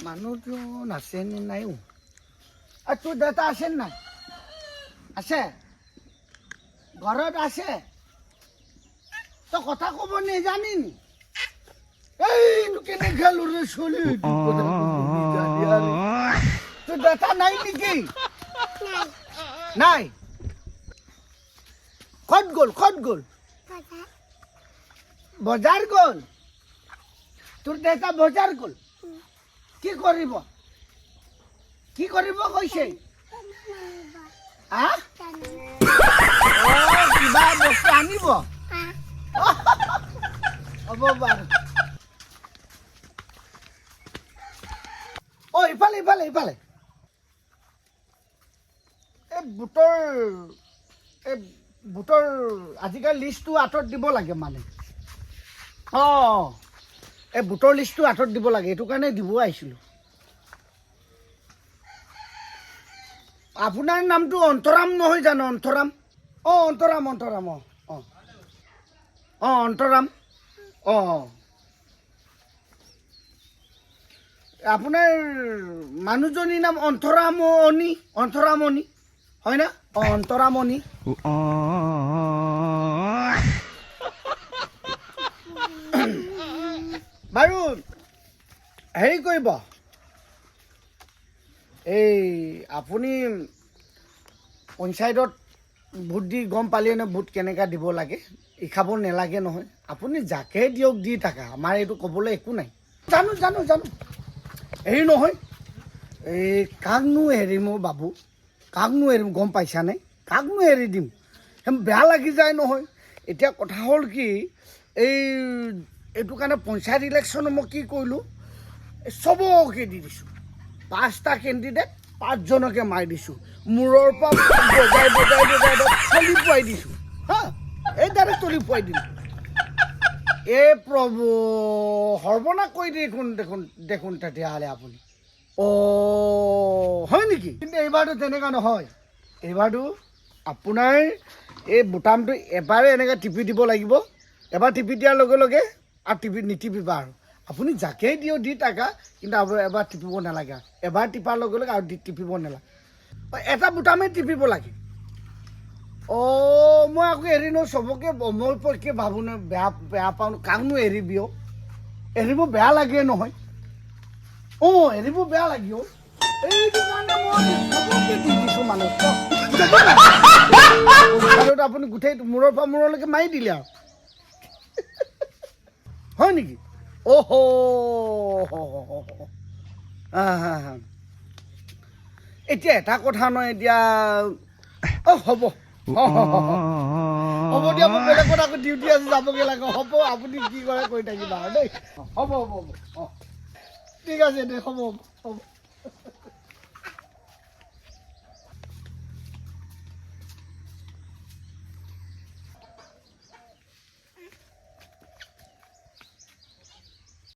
মানুহজন আছে নে নাইও আর তোর দাদা আসেন না আছে ঘরত আছে তো কথা কব নে জানিনি এই কেনে খেলো রে চলি তোর দাদা নাই নাকি নাই কত গল বজার গল তোর দাদা বজার গল কি করিব কইছে কিবা বস্তু আনিব হ'ব বাৰু ইফালে এই বুটৰ আজিকালি লিষ্টটো আঁতৰত দিব লাগে মানে এই বুটৰ লিষ্টটো আঁতৰত দিব লাগে এইটো কাৰণে দিব আহিছিলোঁ আপোনাৰ নামটো অন্তৰাম নহয় জানো অন্তৰাম অন্তৰাম অন্তৰাম আপোনাৰ মানুহজনীৰ নাম অন্তৰামণি হয় না অন্তৰামণি বাৰু হেৰি কৰিব এই আপুনি পঞ্চায়তত ভোট দি গম পালে নে ভোট কেনেকৈ দিব লাগে খাব নালাগে নহয় আপুনি যাকে দিয়ক দি থাকা আমাৰ এইটো ক'বলৈ একো নাই জানো হেৰি নহয় এই কাকনো এৰিম বাবু কাকনো এৰিম গম পাইছানে কাকনো এৰি দিম বেয়া লাগি যায় নহয় এতিয়া কথা হ'ল কি এইটো কাৰণে পঞ্চায়ত ইলেকশ্যনত মই কি কৰিলোঁ চবকে দি দিছোঁ 5টা কেণ্ডিডেট 5জনকে মাৰি দিছোঁ মূৰৰ পৰা বজাই তলি পুৱাই দিছোঁ হা এইদৰে তলি পুৱাই দিলোঁ প্ৰভু সৰ্বনাশ কৰি দেখোন তেতিয়াহ'লে আপুনি হয় নেকি কিন্তু এইবাৰটো তেনেকুৱা নহয় এইবাৰটো আপোনাৰ এই বুটামটো এবাৰে এনেকৈ টিপি দিব লাগিব এবাৰ টিপি দিয়াৰ লগে লগে আৰু নিটিপিবা আৰু আপুনি যাকেই দিয়ক দি থাকা কিন্তু এবাৰ টিপিব নালাগে এবাৰ টিপাৰ লগে লগে আৰু টিপিব নালাগে এটা বুটামেই টিপিব লাগে মই আকৌ এৰি ন চবকে মই পক্ষে ভাবোঁ ন বেয়া পাওঁ কাকনো এৰিবি এৰিব বেয়া লাগে নহয় এৰিব বেয়া লাগে এইটো কাৰণে মই চবকে দি দিছোঁ মানুহক আপুনি গোটেই মূৰৰ পৰা মূৰলৈকে মাৰি দিলে আৰু হয় নেকি এতিয়া এটা কথা নহয় এতিয়া হ'ব দিয়া মই বেলেগত আকৌ ডিউটি আছে যাবগৈ লাগে হ'ব আপুনি কি কৰে কৰি থাকিবা আৰু দেই হ'ব ঠিক আছে দে হ'ব